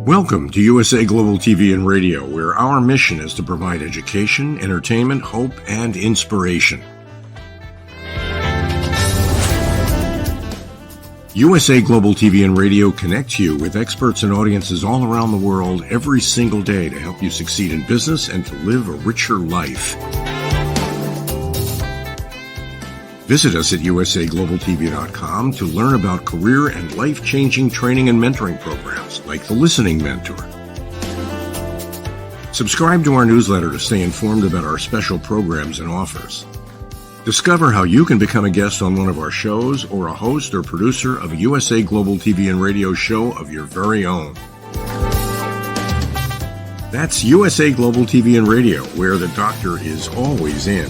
Welcome to USA Global TV and Radio, where our mission is to provide education, entertainment, hope, and inspiration. USA Global TV and Radio connects you with experts and audiences all around the world every single day to help you succeed in business and to live a richer life. Visit us at usaglobaltv.com to learn about career and life-changing training and mentoring programs like the Listening Mentor. Subscribe to our newsletter to stay informed about our special programs and offers. Discover how you can become a guest on one of our shows or a host or producer of a USA Global TV and Radio show of your very own. That's USA Global TV and Radio, where the doctor is always in.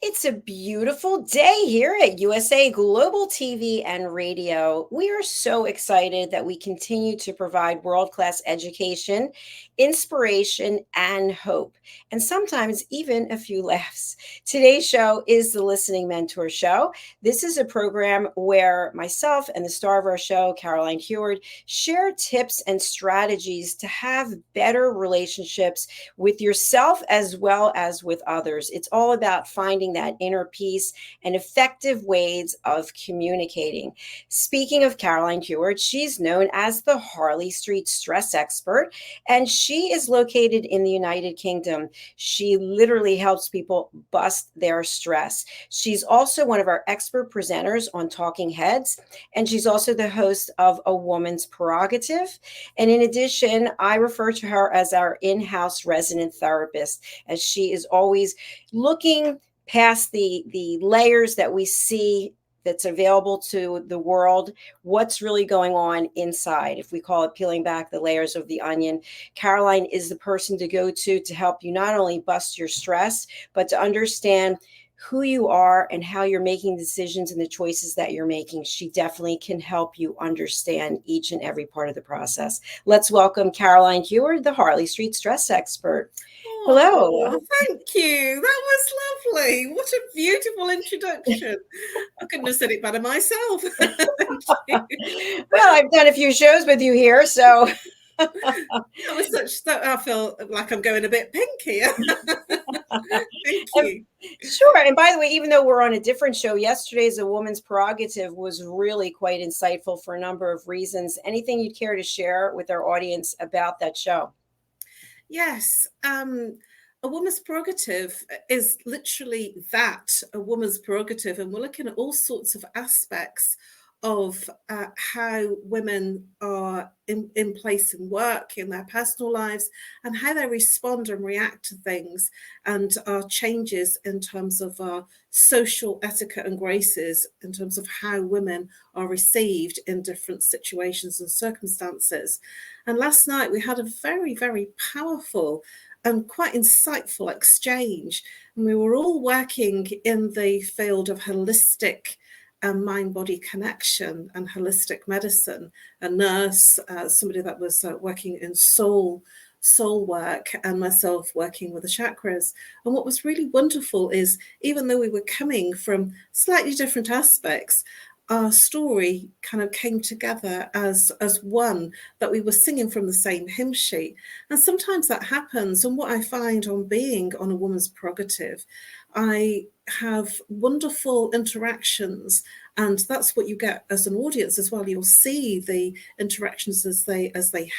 It's a beautiful day here at USA Global TV and Radio. We are so excited that we continue to provide world-class education, inspiration, and hope, and sometimes even a few laughs. Today's show is the Listening Mentor Show. This is a program where myself and the star of our show, Caroline Heward, share tips and strategies to have better relationships with yourself as well as with others. It's all about finding that inner peace and effective ways of communicating. Speaking of Caroline Heward, she's known as the Harley Street Stress Expert, and she is located in the United Kingdom. She literally helps people bust their stress. She's also one of our expert presenters on Talking Heads, and she's also the host of A Woman's Prerogative. And in addition, I refer to her as our in-house resident therapist, as she is always looking past the layers that we see that's available to the world, what's really going on inside. If we call it peeling back the layers of the onion, Caroline is the person to go to help you not only bust your stress, but to understand who you are and how you're making decisions and the choices that you're making. She definitely can help you understand each and every part of the process. Let's welcome Caroline Heward, the Harley Street Stress Expert. Hello. Oh, thank you. That was lovely. What a beautiful introduction. I couldn't have said it better myself. Well, I've done a few shows with you here, so that was such that I feel like I'm going a bit pink here. Thank you. Sure. And by the way, even though we're on a different show, yesterday's A Woman's Prerogative was really quite insightful for a number of reasons. Anything you'd care to share with our audience about that show? Yes. A woman's prerogative is literally that, a woman's prerogative. And we're looking at all sorts of aspects of how women are in place in work, in their personal lives, and how they respond and react to things, and our changes in terms of our social etiquette and graces, in terms of how women are received in different situations and circumstances. And last night we had a very, very powerful and quite insightful exchange. And we were all working in the field of holistic and mind-body connection and holistic medicine. A nurse, somebody that was working in soul work, and myself working with the chakras. And what was really wonderful is, even though we were coming from slightly different aspects, our story kind of came together as one, that we were singing from the same hymn sheet. And sometimes that happens. And what I find on being on A Woman's Prerogative, I have wonderful interactions, and that's what you get as an audience as well. You'll see the interactions as they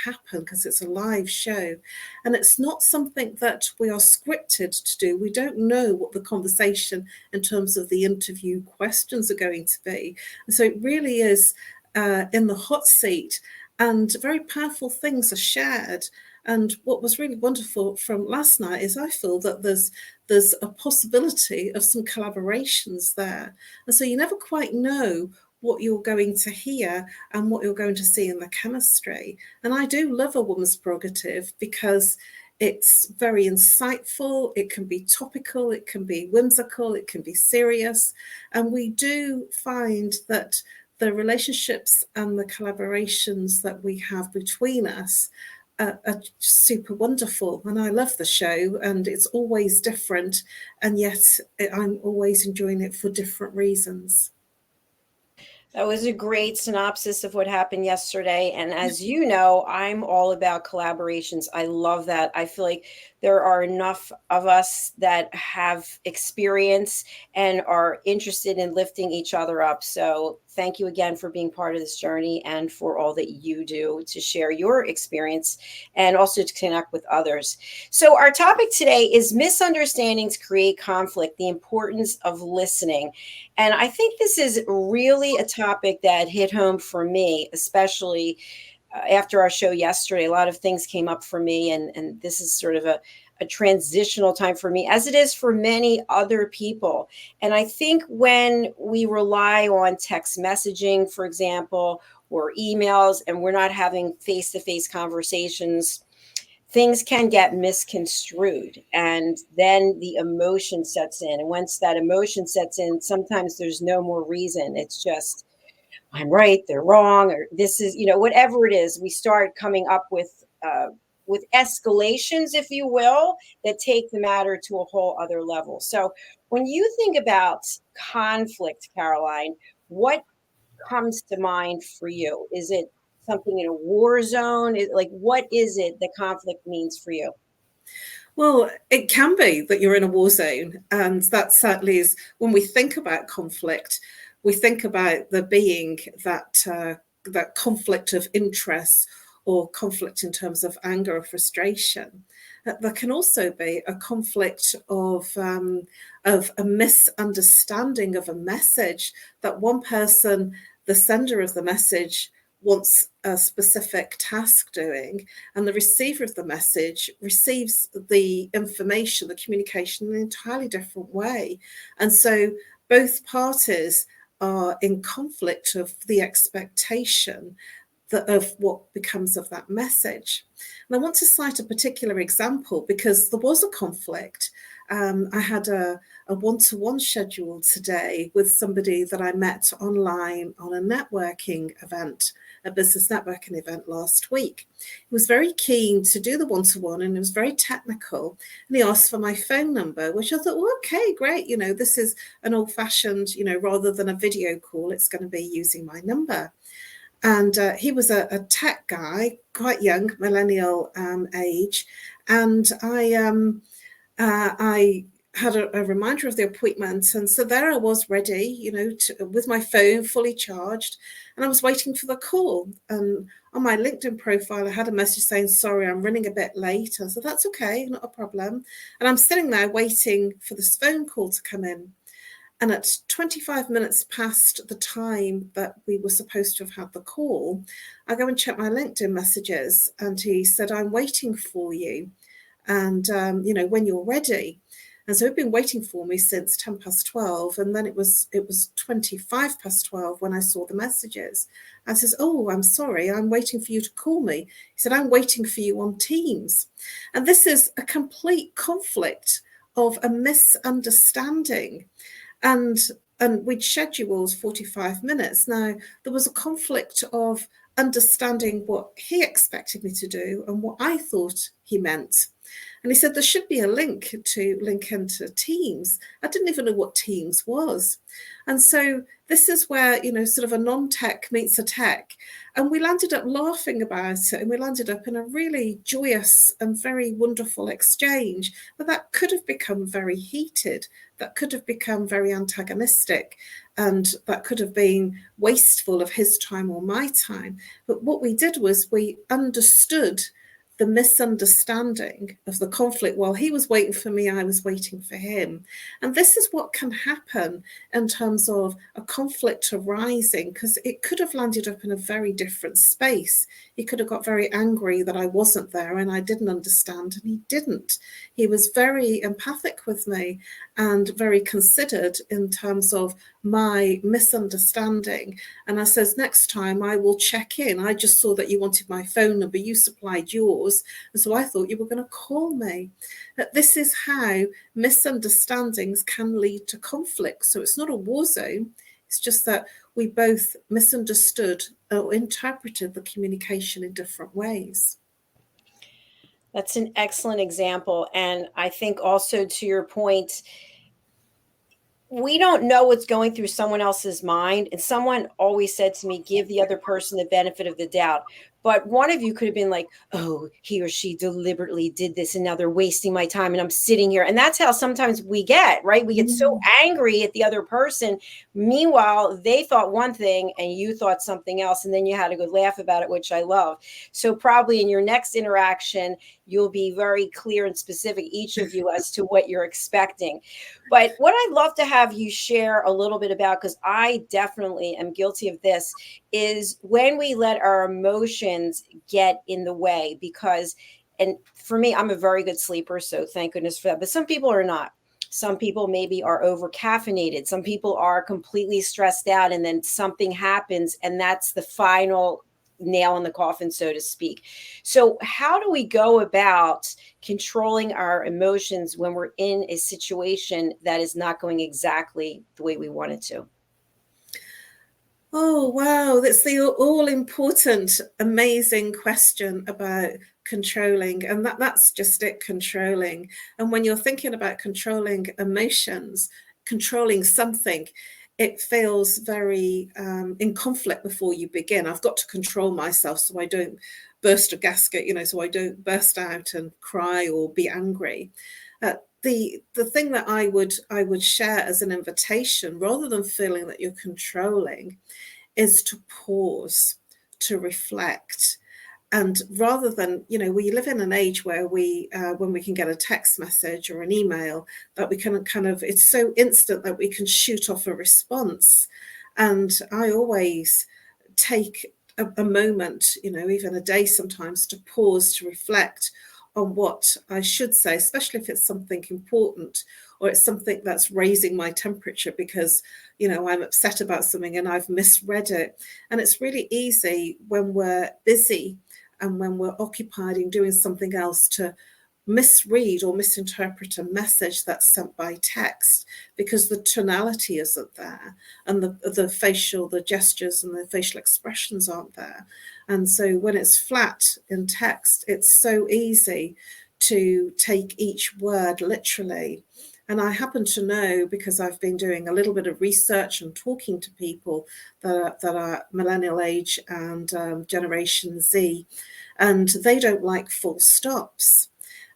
happen, because it's a live show, and it's not something that we are scripted to do. We don't know what the conversation in terms of the interview questions are going to be, and so it really is in the hot seat, and very powerful things are shared. And what was really wonderful from last night is I feel that there's a possibility of some collaborations there. And so you never quite know what you're going to hear and what you're going to see in the chemistry. And I do love A Woman's Prerogative because it's very insightful. It can be topical, it can be whimsical, it can be serious. And we do find that the relationships and the collaborations that we have between us are super wonderful, and I love the show, and it's always different, and yet I'm always enjoying it for different reasons. That was a great synopsis of what happened yesterday. And as you know, I'm all about collaborations. I love that. I feel like there are enough of us that have experience and are interested in lifting each other up. So thank you again for being part of this journey and for all that you do to share your experience and also to connect with others. So our topic today is misunderstandings create conflict, the importance of listening. And I think this is really a topic that hit home for me, especially after our show yesterday. A lot of things came up for me, and this is sort of a transitional time for me, as it is for many other people. And I think when we rely on text messaging, for example, or emails, and we're not having face to face conversations, things can get misconstrued, and then the emotion sets in, and once that emotion sets in, sometimes there's no more reason. It's just, I'm right, they're wrong, or this is, whatever it is, we start coming up with escalations, if you will, that take the matter to a whole other level. So when you think about conflict, Caroline, what comes to mind for you? Is it something in a war zone? Like, what is it that conflict means for you? Well, it can be that you're in a war zone, and that certainly is when we think about conflict. We think about there being that conflict of interest or conflict in terms of anger or frustration. There can also be a conflict of a misunderstanding of a message, that one person, the sender of the message, wants a specific task doing, and the receiver of the message receives the information, the communication, in an entirely different way. And so both parties are in conflict of the expectation of what becomes of that message. And I want to cite a particular example because there was a conflict. I had a one-to-one schedule today with somebody that I met online on a networking event, a business networking event last week. He was very keen to do the one-to-one, and it was very technical. And he asked for my phone number, which I thought, well, okay, great. This is an old-fashioned, rather than a video call, it's going to be using my number. And he was a tech guy, quite young, millennial age. And I had a reminder of the appointment. And so there I was ready, with my phone fully charged. And I was waiting for the call. And on my LinkedIn profile, I had a message saying, sorry, I'm running a bit late. I said, that's okay, not a problem. And I'm sitting there waiting for this phone call to come in. And at 25 minutes past the time that we were supposed to have had the call, I go and check my LinkedIn messages, and he said, I'm waiting for you. And, when you're ready. And so he'd been waiting for me since 10 past 12. And then it was 25 past 12 when I saw the messages. I says, oh, I'm sorry, I'm waiting for you to call me. He said, I'm waiting for you on Teams. And this is a complete conflict of a misunderstanding. And we'd scheduled 45 minutes. Now, there was a conflict of understanding what he expected me to do and what I thought he meant. And he said there should be a link to link into Teams. I didn't even know what Teams was. And so this is where, sort of a non-tech meets a tech. And we landed up laughing about it, and we landed up in a really joyous and very wonderful exchange. But that could have become very heated. That could have become very antagonistic. And that could have been wasteful of his time or my time. But what we did was we understood the misunderstanding of the conflict. While he was waiting for me, I was waiting for him. And this is what can happen in terms of a conflict arising, because it could have landed up in a very different space. He could have got very angry that I wasn't there and I didn't understand, and he didn't. He was very empathic with me and very considered in terms of my misunderstanding. And I says, next time I will check in. I just saw that you wanted my phone number. You supplied yours. And so I thought you were going to call me. But this is how misunderstandings can lead to conflict. So it's not a war zone. It's just that we both misunderstood or interpreted the communication in different ways. That's an excellent example. And I think also to your point, we don't know what's going through someone else's mind. And someone always said to me, give the other person the benefit of the doubt. But one of you could have been like, oh, he or she deliberately did this and now they're wasting my time and I'm sitting here. And that's how sometimes we get, right? We get so angry at the other person. Meanwhile, they thought one thing and you thought something else. And then you had a good laugh about it, which I love. So probably in your next interaction, you'll be very clear and specific, each of you, as to what you're expecting. But what I'd love to have you share a little bit about, because I definitely am guilty of this, is when we let our emotions get in the way. Because, and for me, I'm a very good sleeper, so thank goodness for that. But some people are not. Some people maybe are over caffeinated. Some people are completely stressed out, and then something happens, and that's the final nail in the coffin, so to speak. So how do we go about controlling our emotions when we're in a situation that is not going exactly the way we want it to? Oh, wow. That's the all important, amazing question about controlling. And that's just it, controlling. And when you're thinking about controlling emotions, controlling something, it feels very in conflict before you begin. I've got to control myself so I don't burst a gasket, so I don't burst out and cry or be angry. The thing that I would share as an invitation, rather than feeling that you're controlling, is to pause, to reflect. And rather than, we live in an age where when we can get a text message or an email, that we can it's so instant that we can shoot off a response. And I always take a moment, even a day sometimes, to pause, to reflect on what I should say, especially if it's something important or it's something that's raising my temperature because, I'm upset about something and I've misread it. And it's really easy when we're busy and when we're occupied in doing something else to misread or misinterpret a message that's sent by text because the tonality isn't there and the gestures and the facial expressions aren't there. And so when it's flat in text, it's so easy to take each word literally. And I happen to know, because I've been doing a little bit of research and talking to people that are millennial age and Generation Z, and they don't like full stops.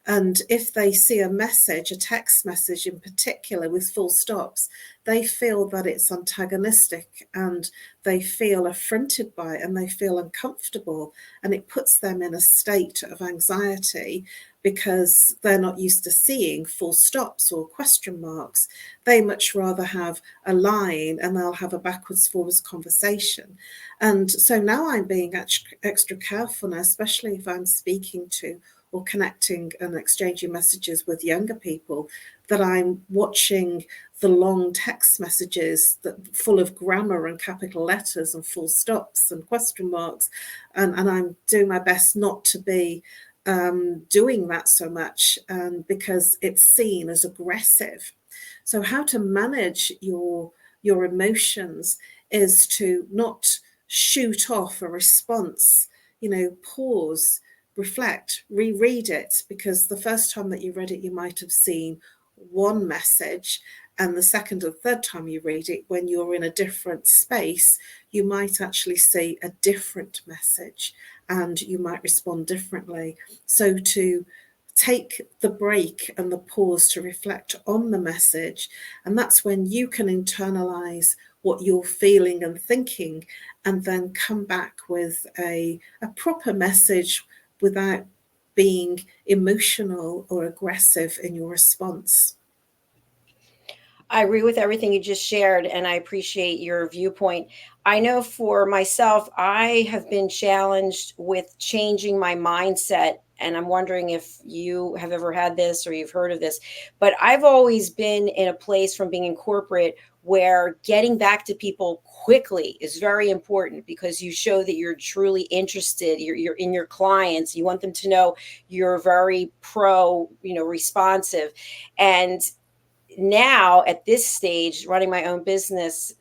And if they see a message, a text message in particular with full stops, they feel that it's antagonistic and they feel affronted by it and they feel uncomfortable. And it puts them in a state of anxiety because they're not used to seeing full stops or question marks. They much rather have a line and they'll have a backwards forwards conversation. And so now I'm being extra careful now, especially if I'm speaking to or connecting and exchanging messages with younger people, that I'm watching the long text messages that full of grammar and capital letters and full stops and question marks. And I'm doing my best not to be doing that so much because it's seen as aggressive. So how to manage your emotions is to not shoot off a response, pause, reflect, reread it, because the first time that you read it, you might have seen one message, and the second or third time you read it, when you're in a different space, you might actually see a different message and you might respond differently. So to take the break and the pause to reflect on the message, and that's when you can internalize what you're feeling and thinking, and then come back with a proper message without being emotional or aggressive in your response. I agree with everything you just shared, and I appreciate your viewpoint. I know for myself, I have been challenged with changing my mindset, and I'm wondering if you have ever had this or you've heard of this. But I've always been in a place from being in corporate where getting back to people quickly is very important because you show that you're truly interested, you're in your clients, you want them to know you're very responsive. And now at this stage, running my own business,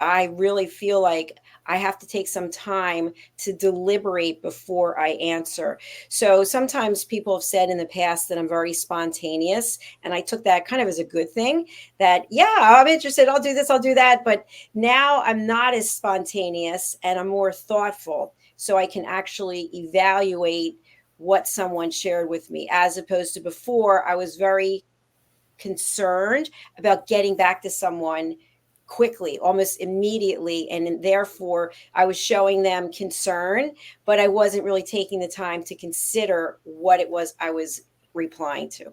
I really feel like I have to take some time to deliberate before I answer. So sometimes people have said in the past that I'm very spontaneous, and I took that kind of as a good thing, that, yeah, I'm interested, I'll do this, I'll do that. But now I'm not as spontaneous and I'm more thoughtful. So I can actually evaluate what someone shared with me, as opposed to before, I was very concerned about getting back to someone quickly, almost immediately. And therefore, I was showing them concern, but I wasn't really taking the time to consider what it was I was replying to.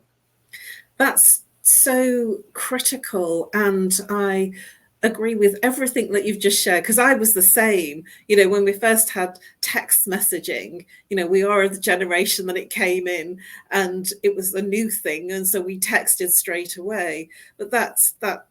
That's so critical. And I agree with everything that you've just shared, because I was the same. When we first had text messaging, we are the generation that it came in and it was a new thing. And so we texted straight away. But that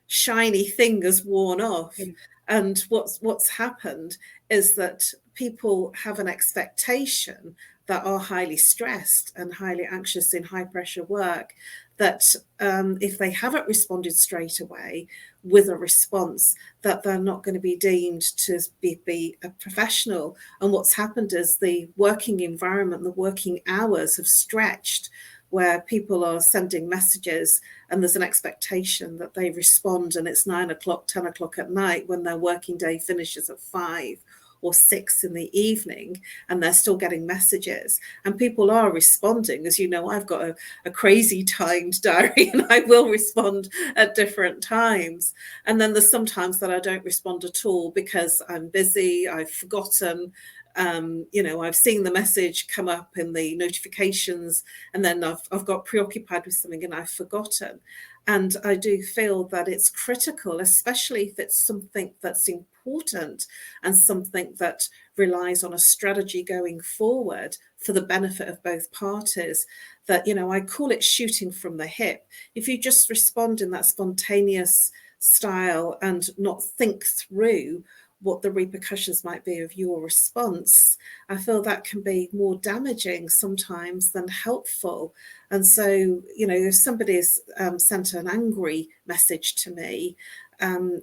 shiny thing has worn off. And what's happened is that people have an expectation that are highly stressed and highly anxious in high pressure work, that if they haven't responded straight away with a response, that they're not going to be deemed to be a professional. And what's happened is the working environment, the working hours have stretched, where people are sending messages and there's an expectation that they respond, and it's 9 o'clock, 10 o'clock at night when their working day finishes at 5 or 6 in the evening, and they're still getting messages. And people are responding. As you know, I've got a crazy timed diary, and I will respond at different times. And then there's sometimes that I don't respond at all because I'm busy, I've forgotten. I've seen the message come up in the notifications, and then I've got preoccupied with something and I've forgotten. And I do feel that it's critical, especially if it's something that's important and something that relies on a strategy going forward for the benefit of both parties, that, I call it shooting from the hip. If you just respond in that spontaneous style and not think through what the repercussions might be of your response, I feel that can be more damaging sometimes than helpful. And so, if somebody's sent an angry message to me,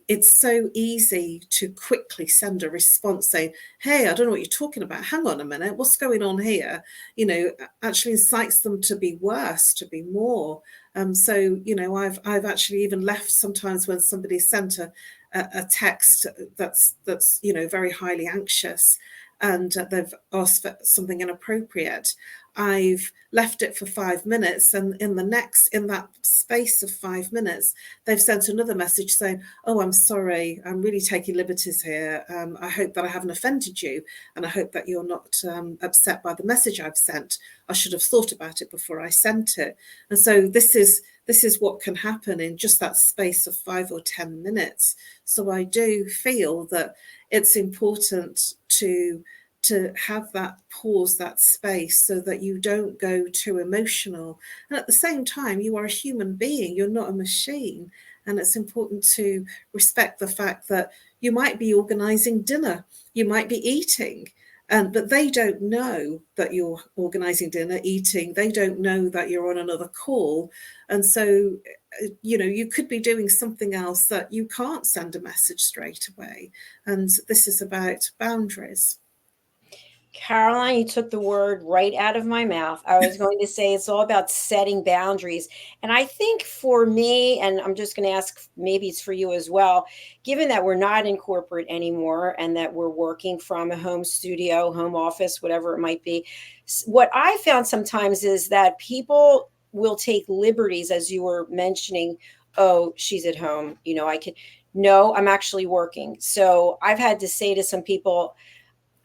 it's so easy to quickly send a response saying, hey, I don't know what you're talking about. Hang on a minute. What's going on here? Actually incites them to be worse, to be more. So, I've actually even left sometimes when somebody sent a text that's very highly anxious, and they've asked for something inappropriate. I've left it for 5 minutes, and in that space of 5 minutes, they've sent another message saying, oh, I'm sorry, I'm really taking liberties here. I hope that I haven't offended you, and I hope that you're not upset by the message I've sent. I should have thought about it before I sent it. And so this is what can happen in just that space of 5 or 10 minutes. So I do feel that it's important to have that pause, that space, so that you don't go too emotional. And at the same time, you are a human being, you're not a machine. And it's important to respect the fact that you might be organizing dinner, you might be eating, but they don't know that you're organizing dinner, eating. They don't know that you're on another call. And so, you could be doing something else that you can't send a message straight away. And this is about boundaries. Caroline, you took the word right out of my mouth. I was going to say it's all about setting boundaries. And I think for me, and I'm just going to ask, maybe it's for you as well, given that we're not in corporate anymore and that we're working from a home studio, home office, whatever it might be, what I found sometimes is that people will take liberties, as you were mentioning. Oh, she's at home. No, I'm actually working. So I've had to say to some people,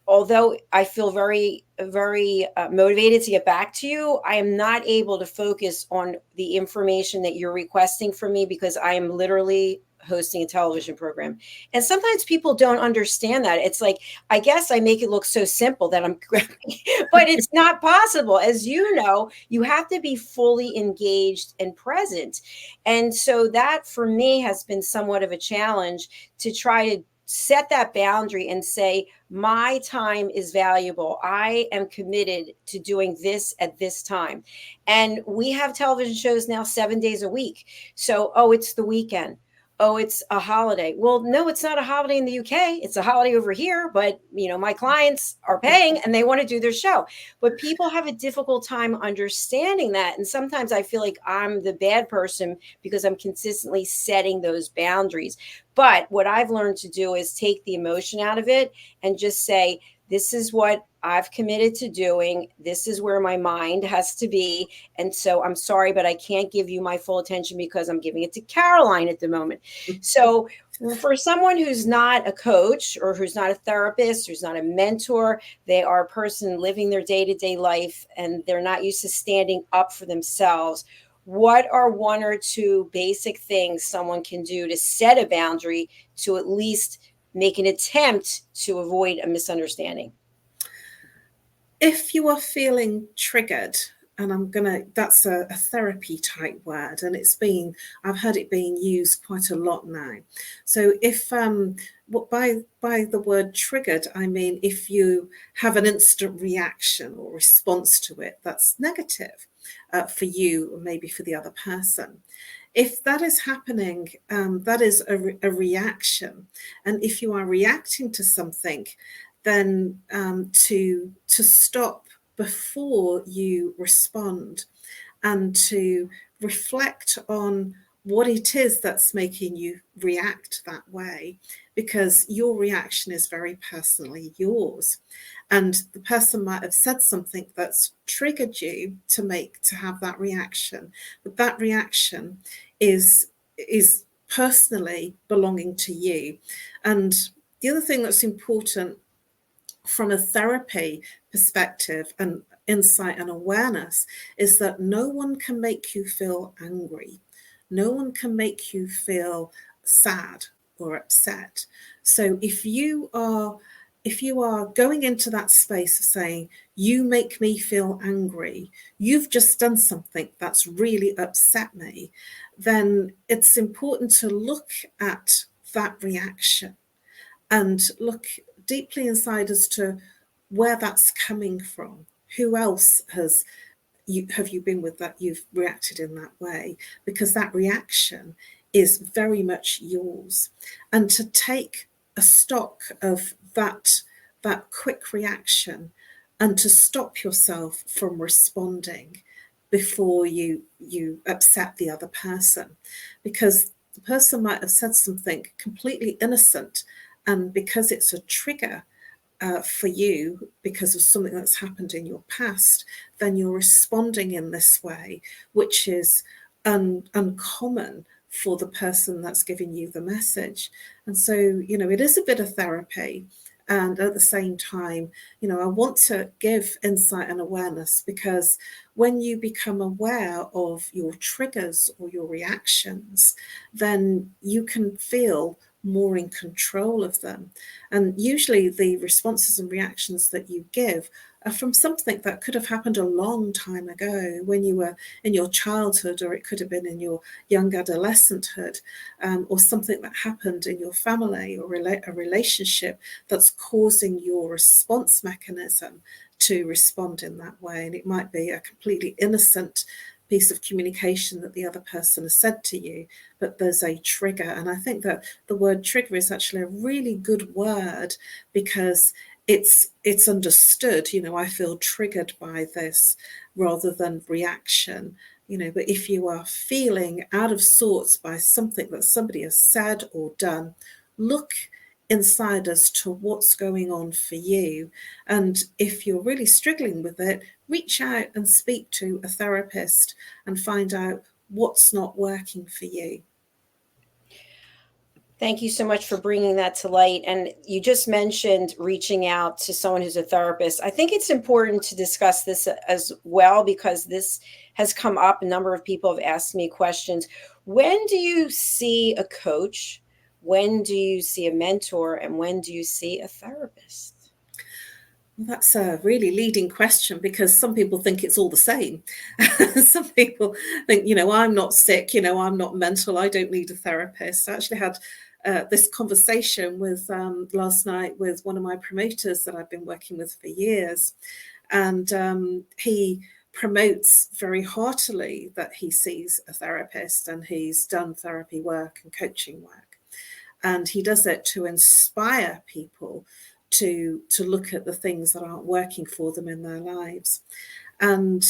although I feel very, very motivated to get back to you, I am not able to focus on the information that you're requesting from me because I am literally hosting a television program. And sometimes people don't understand that. It's like, I guess I make it look so simple that I'm grabbing, but it's not possible. As you know, you have to be fully engaged and present. And so that for me has been somewhat of a challenge to try to set that boundary and say, my time is valuable. I am committed to doing this at this time. And we have television shows now 7 days a week. So, oh, it's the weekend. oh, it's a holiday. Well, no, it's not a holiday in the UK. It's a holiday over here, but my clients are paying and they want to do their show. But people have a difficult time understanding that. And sometimes I feel like I'm the bad person because I'm consistently setting those boundaries. But what I've learned to do is take the emotion out of it and just say, this is what I've committed to doing. This is where my mind has to be. And so I'm sorry, but I can't give you my full attention because I'm giving it to Caroline at the moment. So for someone who's not a coach or who's not a therapist, who's not a mentor, they are a person living their day-to-day life and they're not used to standing up for themselves. What are one or two basic things someone can do to set a boundary to at least make an attempt to avoid a misunderstanding? If you are feeling triggered, and that's a therapy type word, and I've heard it being used quite a lot now. So if by the word triggered, I mean if you have an instant reaction or response to it that's negative for you or maybe for the other person. If that is happening, that is a reaction. And if you are reacting to something, then to stop before you respond and to reflect on what it is that's making you react that way, because your reaction is very personally yours. And the person might have said something that's triggered you to have that reaction, but that reaction is personally belonging to you. And the other thing that's important from a therapy perspective and insight and awareness is that no one can make you feel angry. No one can make you feel sad or upset. So if you are going into that space of saying, you make me feel angry, you've just done something that's really upset me, then it's important to look at that reaction and look deeply inside as to where that's coming from. Who else have you been with that you've reacted in that way? Because that reaction is very much yours. And to take a stock of that quick reaction and to stop yourself from responding before you upset the other person, because the person might have said something completely innocent, and because it's a trigger for you because of something that's happened in your past, then you're responding in this way, which is uncommon for the person that's giving you the message. And so, it is a bit of therapy. And at the same time, I want to give insight and awareness, because when you become aware of your triggers or your reactions, then you can feel more in control of them. And usually the responses and reactions that you give are from something that could have happened a long time ago when you were in your childhood, or it could have been in your young adolescenthood, or something that happened in your family or a relationship that's causing your response mechanism to respond in that way. And it might be a completely innocent piece of communication that the other person has said to you, but there's a trigger. And I think that the word trigger is actually a really good word, because it's understood. I feel triggered by this, rather than reaction. But if you are feeling out of sorts by something that somebody has said or done, look inside as to what's going on for you. And if you're really struggling with it, reach out and speak to a therapist and find out what's not working for you. Thank you so much for bringing that to light. And you just mentioned reaching out to someone who's a therapist. I think it's important to discuss this as well, because this has come up. A number of people have asked me questions. When do you see a coach? When do you see a mentor? And when do you see a therapist? Well, that's a really leading question, because some people think it's all the same. Some people think, I'm not sick, I'm not mental, I don't need a therapist. I actually had this conversation with last night with one of my promoters that I've been working with for years. And he promotes very heartily that he sees a therapist and he's done therapy work and coaching work. And he does it to inspire people to look at the things that aren't working for them in their lives. And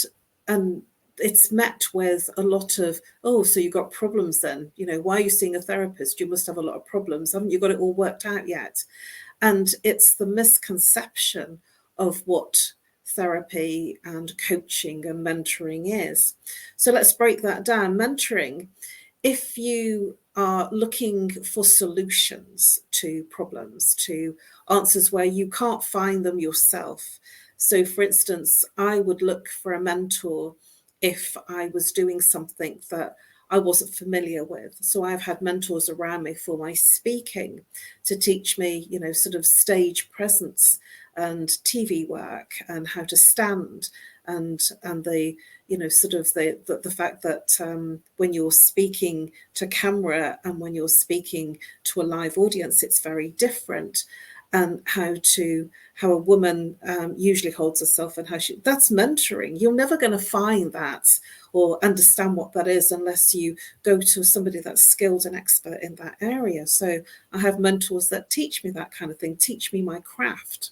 it's met with a lot of, oh, so you've got problems then? Why are you seeing a therapist? You must have a lot of problems. Haven't you got it all worked out yet? And it's the misconception of what therapy and coaching and mentoring is. So let's break that down. Mentoring, if you are looking for solutions to problems, to answers where you can't find them yourself. So for instance, I would look for a mentor if I was doing something that I wasn't familiar with. So I've had mentors around me for my speaking to teach me, sort of stage presence and TV work and how to stand and the sort of the fact that when you're speaking to camera and when you're speaking to a live audience, it's very different. And how a woman usually holds herself and that's mentoring. You're never going to find that or understand what that is unless you go to somebody that's skilled and expert in that area. So I have mentors that teach me that kind of thing, teach me my craft.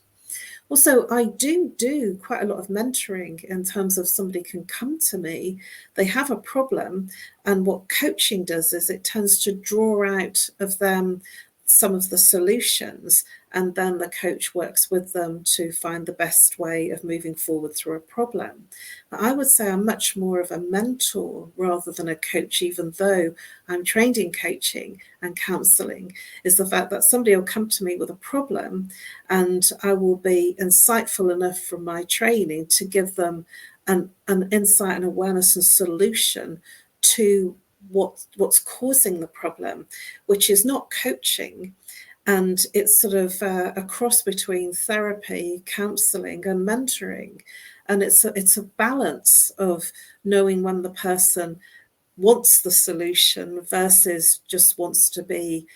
Also, I do quite a lot of mentoring in terms of somebody can come to me, they have a problem, and what coaching does is it tends to draw out of them some of the solutions, and then the coach works with them to find the best way of moving forward through a problem. I would say I'm much more of a mentor rather than a coach, even though I'm trained in coaching and counselling, is the fact that somebody will come to me with a problem and I will be insightful enough from my training to give them an insight and awareness and solution to what's causing the problem, which is not coaching. And it's sort of a cross between therapy, counselling and mentoring. And it's a balance of knowing when the person wants the solution versus just wants to be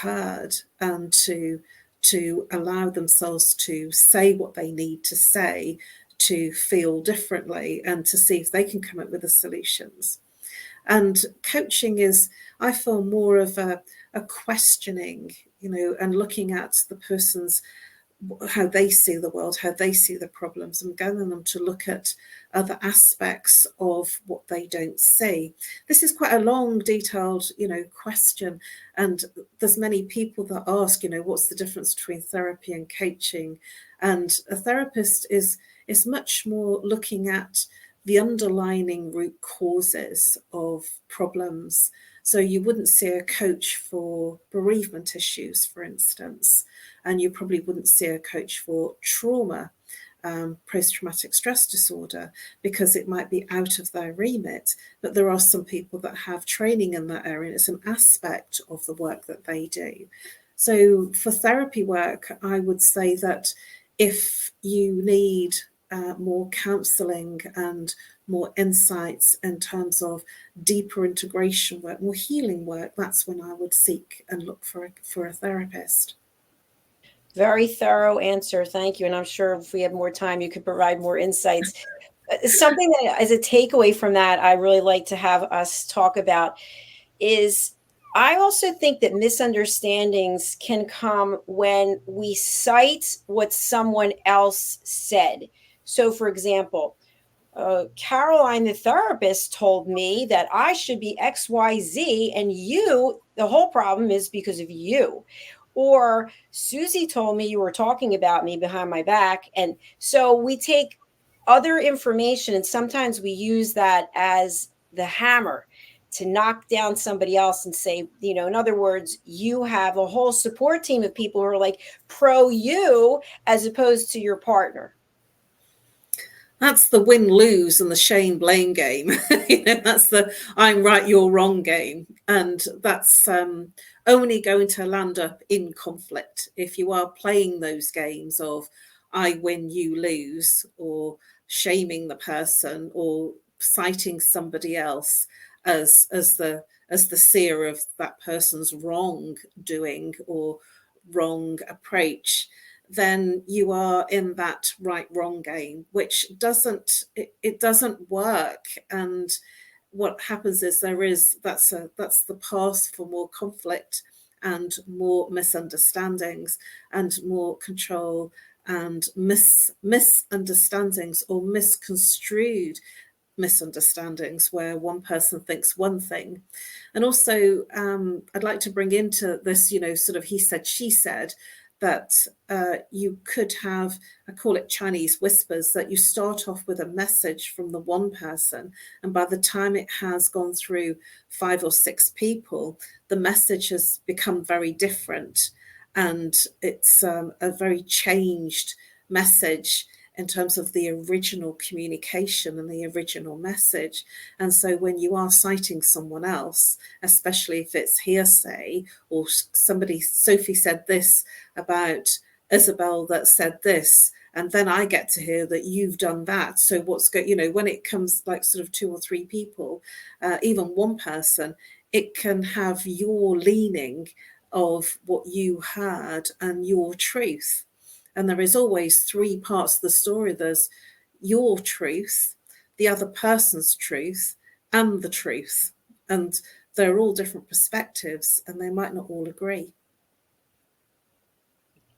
heard and to allow themselves to say what they need to say, to feel differently and to see if they can come up with the solutions. And coaching is, I feel, more of a questioning, and looking at the person's, how they see the world, how they see the problems, and getting them to look at other aspects of what they don't see. This is quite a long, detailed, question. And there's many people that ask, what's the difference between therapy and coaching? And a therapist is much more looking at the underlying root causes of problems. So you wouldn't see a coach for bereavement issues, for instance, and you probably wouldn't see a coach for trauma, post-traumatic stress disorder, because it might be out of their remit. But there are some people that have training in that area, and it's an aspect of the work that they do. So for therapy work, I would say that if you need more counselling and more insights in terms of deeper integration work, more healing work, that's when I would seek and look for a therapist. Very thorough answer. Thank you. And I'm sure if we had more time, you could provide more insights. Something that as a takeaway from that, I really like to have us talk about is I also think that misunderstandings can come when we cite what someone else said. So, for example, Caroline, the therapist, told me that I should be XYZ, and the whole problem is because of you. Or Susie told me you were talking about me behind my back. And so we take other information and sometimes we use that as the hammer to knock down somebody else and say, in other words, you have a whole support team of people who are like pro you as opposed to your partner. That's the win-lose and the shame-blame game. That's the I'm right, you're wrong game. And that's only going to land up in conflict if you are playing those games of I win, you lose, or shaming the person or citing somebody else as the seer of that person's wrongdoing or wrong approach. then you are in that right wrong game, which doesn't work. And what happens is that's the path for more conflict and more misunderstandings and more control and misunderstandings or misconstrued misunderstandings, where one person thinks one thing. And also, I'd like to bring into this, sort of he said, she said, that you could have, I call it Chinese whispers, that you start off with a message from the one person, and by the time it has gone through 5 or 6 people, the message has become very different. And it's a very changed message in terms of the original communication and the original message. And so when you are citing someone else, especially if it's hearsay, or somebody, Sophie said this about Isabel that said this, and then I get to hear that you've done that. So what's when it comes like sort of 2 or 3 people, even one person, it can have your leaning of what you heard and your truth. And there is always 3 parts of the story. There's your truth, the other person's truth, and the truth. And they're all different perspectives, and they might not all agree.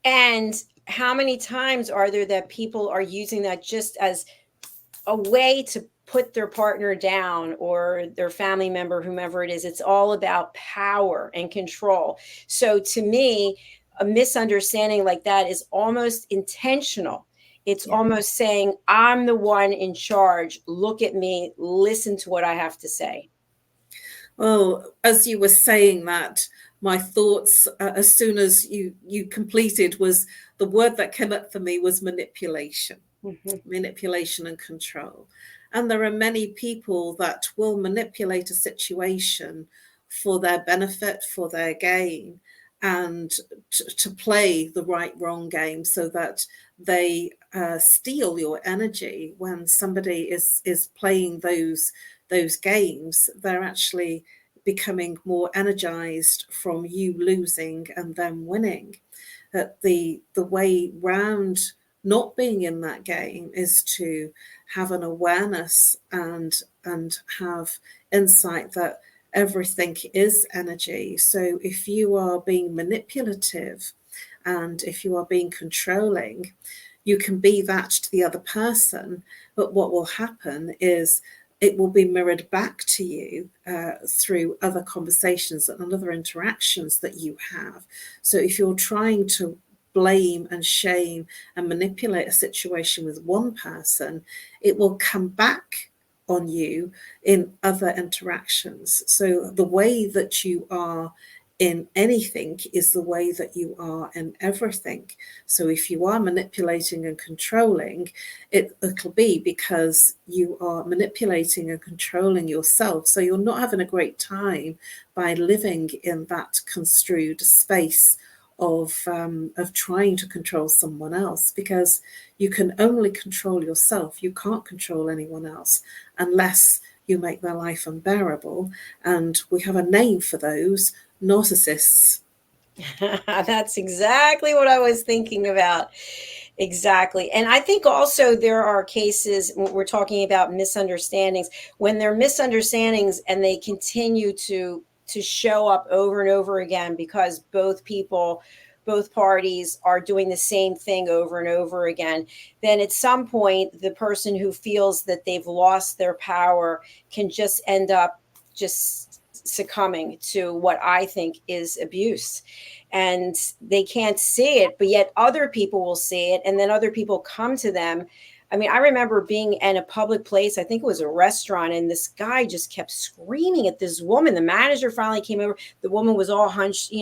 And how many times are there that people are using that just as a way to put their partner down or their family member, whomever it is? It's all about power and control. So to me, a misunderstanding like that is almost intentional. It's almost saying, I'm the one in charge. Look at me. Listen to what I have to say. Well, as you were saying that, my thoughts, as soon as you completed, was the word that came up for me was manipulation. Manipulation and control. And there are many people that will manipulate a situation for their benefit, for their gain, and to play the right wrong game, so that they steal your energy. When somebody is playing those games, they're actually becoming more energized from you losing and them winning. The way round not being in that game is to have an awareness and have insight that everything is energy. So if you are being manipulative and if you are being controlling, you can be that to the other person, but what will happen is it will be mirrored back to you through other conversations and other interactions that you have. So if you're trying to blame and shame and manipulate a situation with one person, it will come back on you in other interactions. So the way that you are in anything is the way that you are in everything. So if you are manipulating and controlling, it'll be because you are manipulating and controlling yourself. So you're not having a great time by living in that construed space of trying to control someone else, because you can only control yourself. You can't control anyone else unless you make their life unbearable. And we have a name for those: narcissists. That's exactly what I was thinking about. Exactly. And I think also there are cases when we're talking about misunderstandings, when there are misunderstandings and they continue to show up over and over again because both parties are doing the same thing over and over again, then at some point the person who feels that they've lost their power can just end up just succumbing to what I think is abuse. And they can't see it, but yet other people will see it, and then other people come to them. I mean, I remember being in a public place, I think it was a restaurant, and this guy just kept screaming at this woman. The manager finally came over. The woman was all hunched,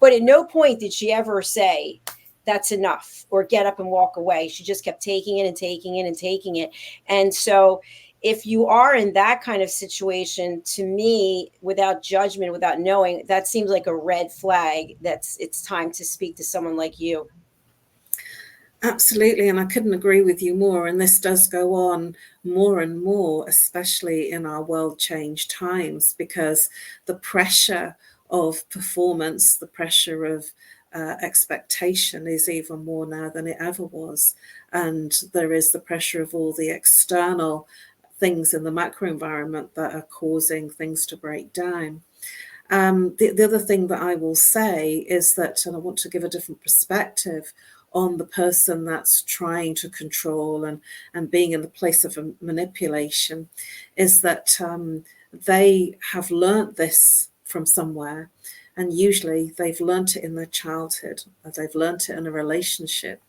but at no point did she ever say, that's enough, or get up and walk away. She just kept taking it and taking it and taking it. And so if you are in that kind of situation, to me, without judgment, without knowing, that seems like a red flag. It's time to speak to someone like you. Absolutely, and I couldn't agree with you more. And this does go on more and more, especially in our world change times, because the pressure of performance, the pressure of expectation is even more now than it ever was. And there is the pressure of all the external things in the macro environment that are causing things to break down. The other thing that I will say is that, and I want to give a different perspective on the person that's trying to control and being in the place of a manipulation, is that they have learnt this from somewhere. And usually they've learnt it in their childhood, or they've learnt it in a relationship.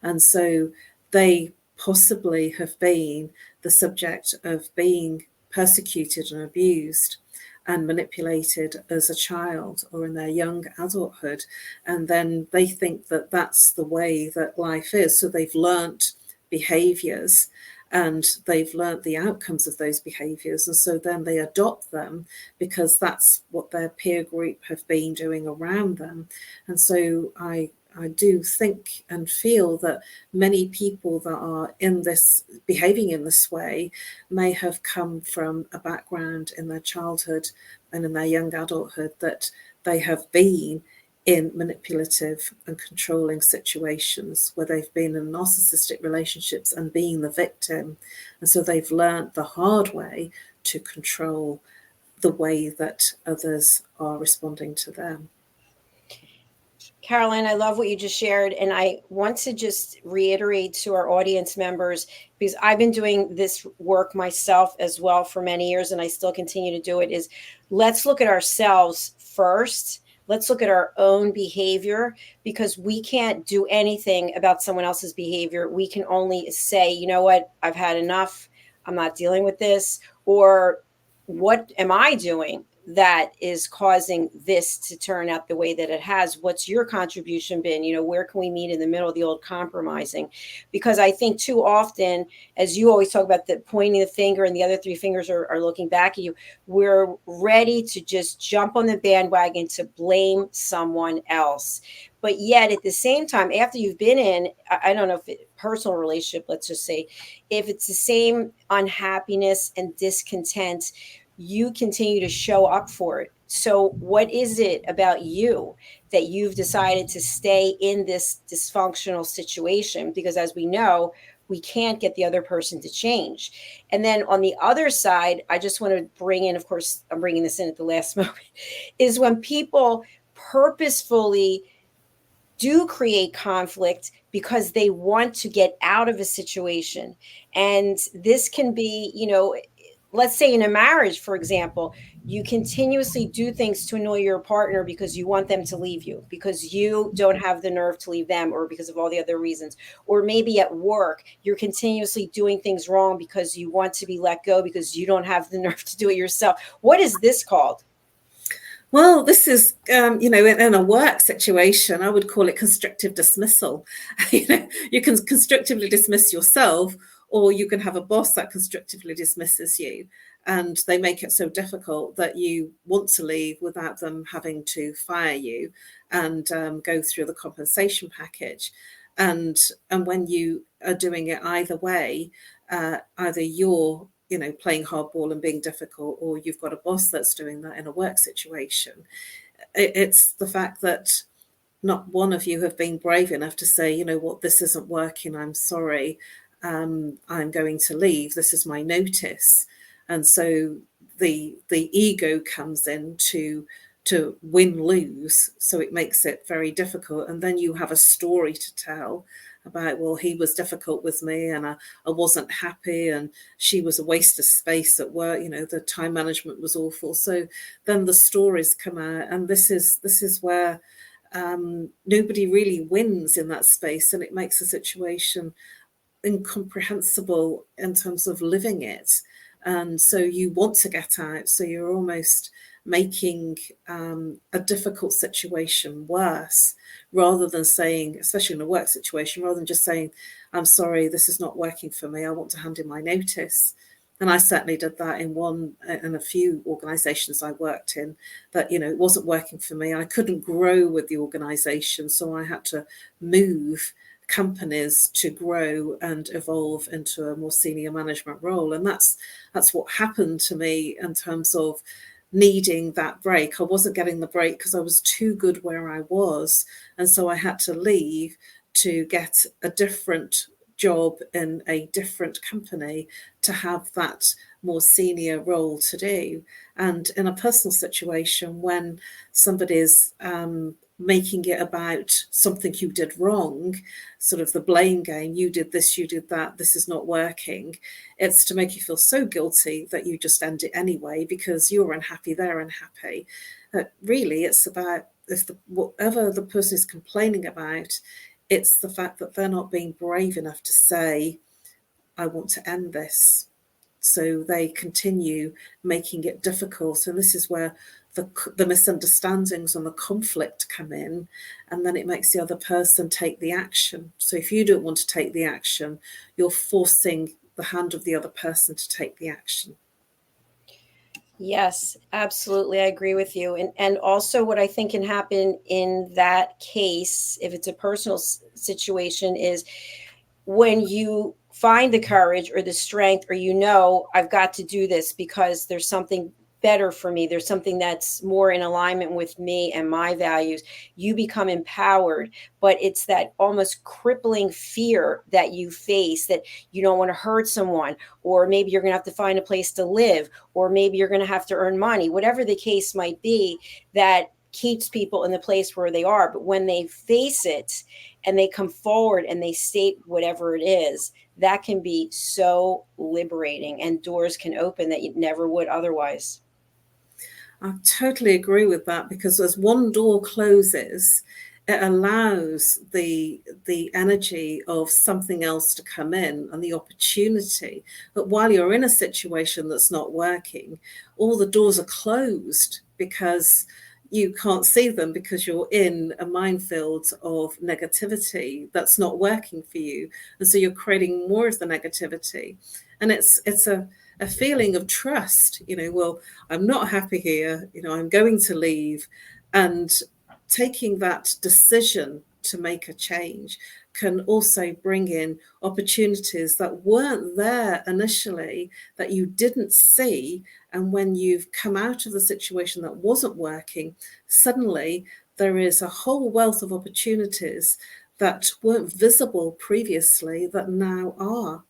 And so they possibly have been the subject of being persecuted and abused and manipulated as a child or in their young adulthood. And then they think that that's the way that life is. So they've learnt behaviors and they've learnt the outcomes of those behaviors. And so then they adopt them because that's what their peer group have been doing around them. And so I do think and feel that many people that are in this, behaving in this way, may have come from a background in their childhood and in their young adulthood that they have been in manipulative and controlling situations where they've been in narcissistic relationships and being the victim. And so they've learned the hard way to control the way that others are responding to them. Caroline, I love what you just shared. And I want to just reiterate to our audience members, because I've been doing this work myself as well for many years, and I still continue to do it, is let's look at ourselves first. Let's look at our own behavior, because we can't do anything about someone else's behavior. We can only say, you know what, I've had enough. I'm not dealing with this. Or what am I doing that is causing this to turn out the way that it has? What's your contribution been? You know, where can we meet in the middle, the old compromising? Because I think too often, as you always talk about, the pointing the finger and the other three fingers are looking back at you, we're ready to just jump on the bandwagon to blame someone else. But yet at the same time, after you've been in, I don't know if it, personal relationship, let's just say, if it's the same unhappiness and discontent, you continue to show up for it. So what is it about you that you've decided to stay in this dysfunctional situation? Because as we know, we can't get the other person to change. And then on the other side, I just want to bring in, of course, I'm bringing this in at the last moment, is when people purposefully do create conflict because they want to get out of a situation. And this can be, you know, let's say in a marriage, for example, you continuously do things to annoy your partner because you want them to leave you, because you don't have the nerve to leave them, or because of all the other reasons. Or maybe at work, you're continuously doing things wrong because you want to be let go because you don't have the nerve to do it yourself. What is this called? Well, this is, you know, in a work situation, I would call it constructive dismissal. You know, you can constructively dismiss yourself, or you can have a boss that constructively dismisses you. And they make it so difficult that you want to leave without them having to fire you and go through the compensation package. And when you are doing it either way, either you're, you know, playing hardball and being difficult, or you've got a boss that's doing that in a work situation. It's the fact that not one of you have been brave enough to say, you know what, this isn't working, I'm sorry, I'm going to leave, this is my notice. And so the ego comes in to win-lose, so it makes it very difficult. And then you have a story to tell about, well, he was difficult with me and I wasn't happy, and she was a waste of space at work, you know, the time management was awful. So then the stories come out, and this is where nobody really wins in that space, and it makes the situation incomprehensible in terms of living it. And so you want to get out, so you're almost making a difficult situation worse, rather than saying, especially in a work situation, rather than just saying, I'm sorry, this is not working for me, I want to hand in my notice. And I certainly did that in a few organizations I worked in, that, you know, it wasn't working for me. I couldn't grow with the organization, so I had to move companies to grow and evolve into a more senior management role. And that's what happened to me in terms of needing that break. I wasn't getting the break because I was too good where I was. And so I had to leave to get a different job in a different company to have that more senior role to do. And in a personal situation, when somebody's making it about something you did wrong, sort of the blame game, you did this, you did that, this is not working, it's to make you feel so guilty that you just end it anyway because you're unhappy, they're unhappy. Really, it's about whatever the person is complaining about, it's the fact that they're not being brave enough to say, I want to end this. So they continue making it difficult. And this is where the misunderstandings and the conflict come in, and then it makes the other person take the action. So if you don't want to take the action, you're forcing the hand of the other person to take the action. Yes, absolutely. I agree with you. And also what I think can happen in that case, if it's a personal situation, is when you find the courage or the strength, or I've got to do this because there's something better for me, there's something that's more in alignment with me and my values, you become empowered. But it's that almost crippling fear that you face, that you don't want to hurt someone, or maybe you're going to have to find a place to live, or maybe you're going to have to earn money, whatever the case might be, that keeps people in the place where they are. But when they face it and they come forward and they state whatever it is, that can be so liberating, and doors can open that you never would otherwise. I totally agree with that, because as one door closes, it allows the energy of something else to come in and the opportunity. But while you're in a situation that's not working, all the doors are closed because you can't see them, because you're in a minefield of negativity that's not working for you. And so you're creating more of the negativity. And it's a feeling of trust, well, I'm not happy here, I'm going to leave. And taking that decision to make a change can also bring in opportunities that weren't there initially, that you didn't see. And when you've come out of the situation that wasn't working, suddenly there is a whole wealth of opportunities that weren't visible previously that now are.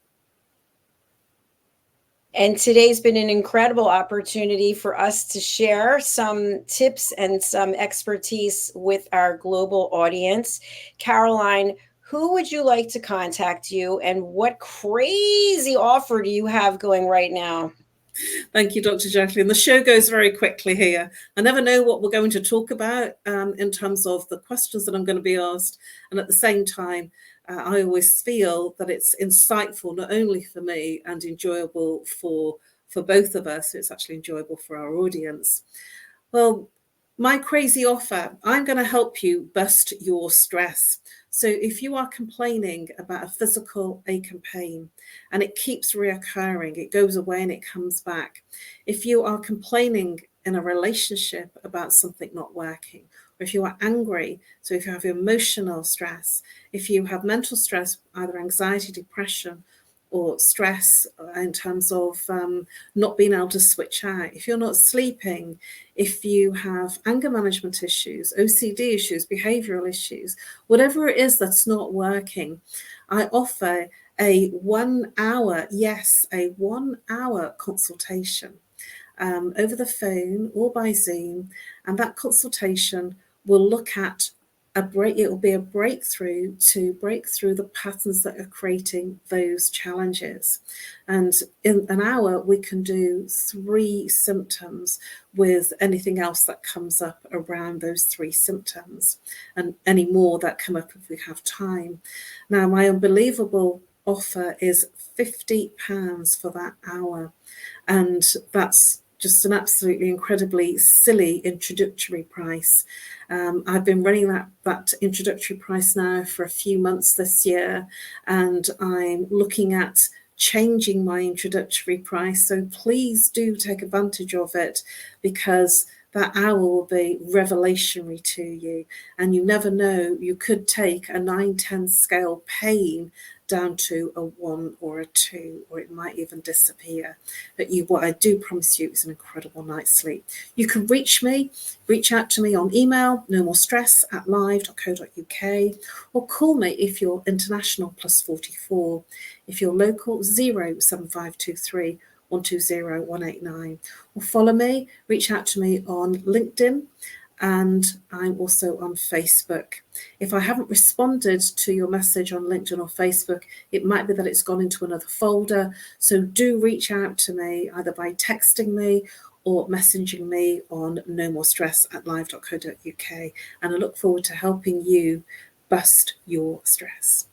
And today's been an incredible opportunity for us to share some tips and some expertise with our global audience. Caroline, who would you like to contact you, and what crazy offer do you have going right now? Thank you, Dr. Jacalyn. The show goes very quickly here. I never know what we're going to talk about in terms of the questions that I'm going to be asked. And at the same time, I always feel that it's insightful, not only for me, and enjoyable for both of us. It's actually enjoyable for our audience. Well, my crazy offer, I'm going to help you bust your stress. So if you are complaining about a physical ache and pain, and it keeps reoccurring, it goes away and it comes back. If you are complaining in a relationship about something not working, or if you are angry, so if you have emotional stress, if you have mental stress, either anxiety, depression, or stress in terms of not being able to switch out, if you're not sleeping, if you have anger management issues, OCD issues, behavioral issues, whatever it is that's not working, I offer a 1 hour, yes, a 1 hour consultation over the phone or by Zoom. And that consultation will look at it will be a breakthrough to break through the patterns that are creating those challenges. And in an hour, we can do 3 symptoms with anything else that comes up around those 3 symptoms, and any more that come up if we have time. Now, my unbelievable offer is £50 for that hour. And that's just an absolutely incredibly silly introductory price. I've been running that introductory price now for a few months this year, and I'm looking at changing my introductory price. So please do take advantage of it, because that hour will be revelationary to you. And you never know, you could take a 9-10 scale pain down to a 1 or a 2, or it might even disappear. But what I do promise you is an incredible night's sleep. You can reach out to me on email, nomorestress@live.co.uk, or call me if you're international, +44. If you're local, 07523 120 189, or follow me, reach out to me on LinkedIn, and I'm also on Facebook. If I haven't responded to your message on LinkedIn or Facebook, it might be that it's gone into another folder. So do reach out to me either by texting me or messaging me on nomorestress@live.co.uk. And I look forward to helping you bust your stress.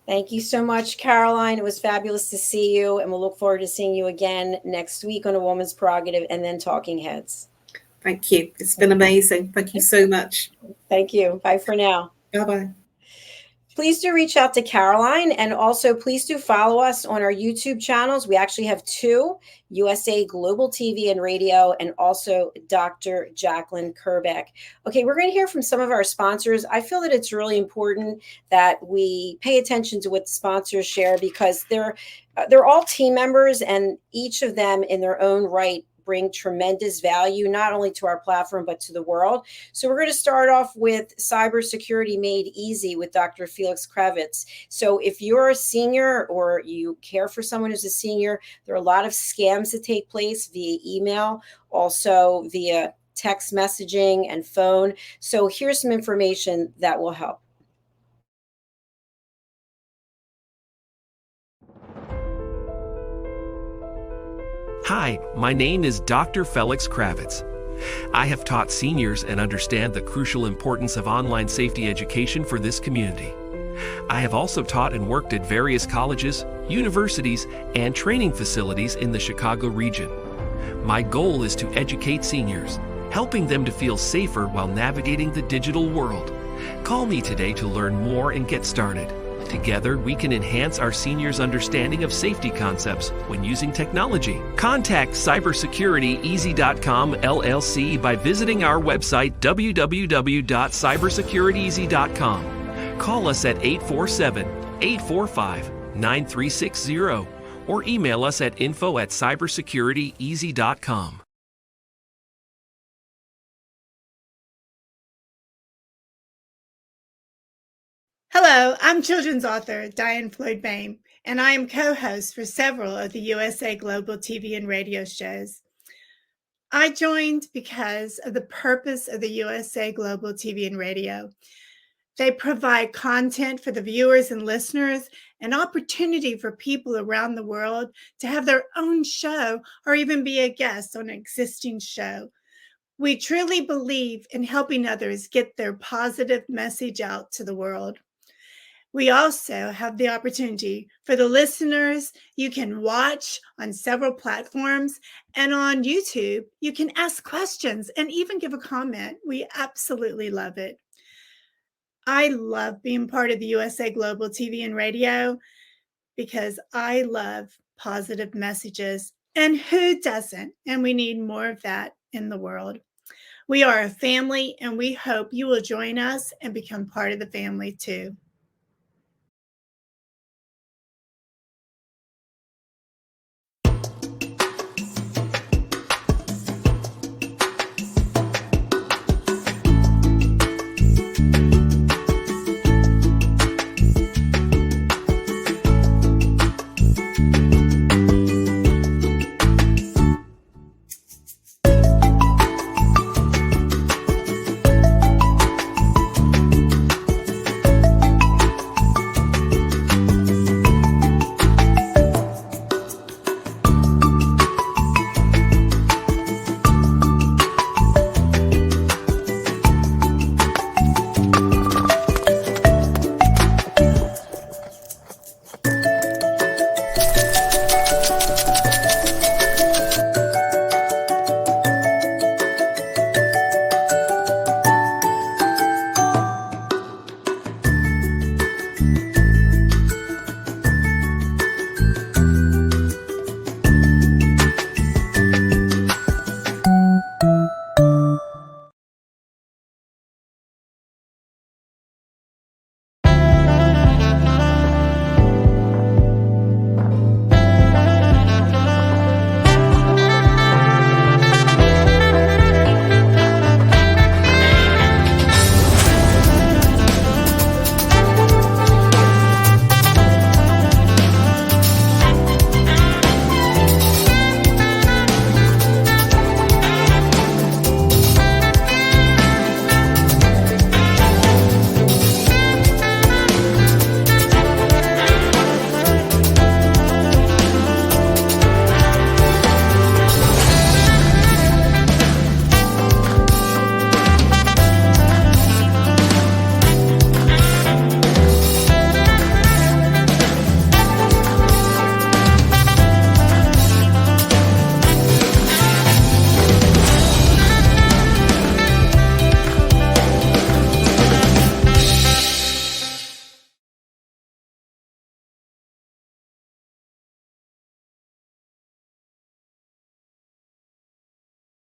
Thank you so much, Caroline. It was fabulous to see you, and we'll look forward to seeing you again next week on A Woman's Prerogative and then Talking Heads. Thank you. It's been amazing. Thank you so much. Thank you. Bye for now. Bye-bye. Please do reach out to Caroline, and also please do follow us on our YouTube channels. We actually have 2, USA Global TV and Radio, and also Dr. Jacalyn Kerbeck. Okay, we're going to hear from some of our sponsors. I feel that it's really important that we pay attention to what the sponsors share, because they're all team members, and each of them in their own right bring tremendous value, not only to our platform, but to the world. So we're going to start off with Cybersecurity Made Easy with Dr. Felix Kravitz. So if you're a senior or you care for someone who's a senior, there are a lot of scams that take place via email, also via text messaging and phone. So here's some information that will help. Hi, my name is Dr. Felix Kravitz. I have taught seniors and understand the crucial importance of online safety education for this community. I have also taught and worked at various colleges, universities, and training facilities in the Chicago region. My goal is to educate seniors, helping them to feel safer while navigating the digital world. Call me today to learn more and get started. Together, we can enhance our seniors' understanding of safety concepts when using technology. Contact cybersecurityeasy.com LLC by visiting our website www.cybersecurityeasy.com. Call us at 847-845-9360 or email us at info@cybersecurityeasy.com. Hello, I'm children's author Diane Floyd Bain, and I am co-host for several of the USA Global TV and radio shows. I joined because of the purpose of the USA Global TV and radio. They provide content for the viewers and listeners, an opportunity for people around the world to have their own show or even be a guest on an existing show. We truly believe in helping others get their positive message out to the world. We also have the opportunity for the listeners. You can watch on several platforms, and on YouTube, you can ask questions and even give a comment. We absolutely love it. I love being part of the USA Global TV and radio because I love positive messages. And who doesn't? And we need more of that in the world. We are a family, and we hope you will join us and become part of the family too.